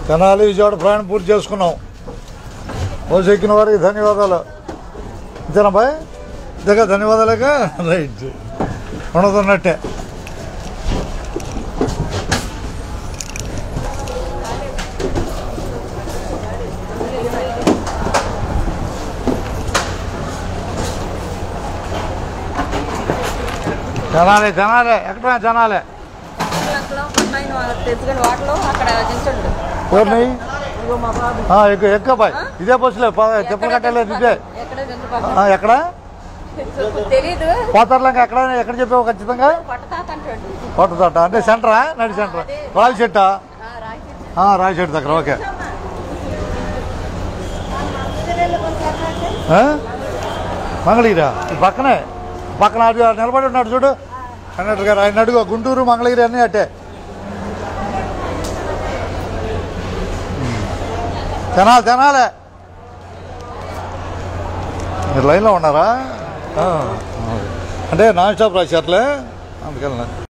తెనాలి విజయవాడ ప్రయాణం పూర్తి చేసుకున్నాం. బస్సు ఎక్కిన వారికి ధన్యవాదాలు. అంతేనా బాయ్? ఇంతగా ధన్యవాదాలేక రైట్ ఉండదున్నట్టే. జనాలే జనాలే ఎక్కడ జనాలే ఎక్కబాయ్ ఇదే బస్సులే చెప్పలు కట్టలేదు. ఇదే ఎక్కడ పోతారులేక ఎక్కడ చెప్పావు ఖచ్చితంగా? కొట్టతోట అంటే సెంటరా? నడి సెంటరా? రాయి చెట్టా? రాయి చెట్టు దగ్గర. ఓకే మంగళగిరా పక్కనే పక్కన నిలబడి ఉన్నాడు చూడు కండక్టర్ గారు. ఆయన అడుగు గుంటూరు మంగళగిరి అన్నీ అట్టే. తెనాలే మీరు లైన్లో ఉన్నారా? అంటే నాన్ స్టాప్ రాశారులే అందుకని.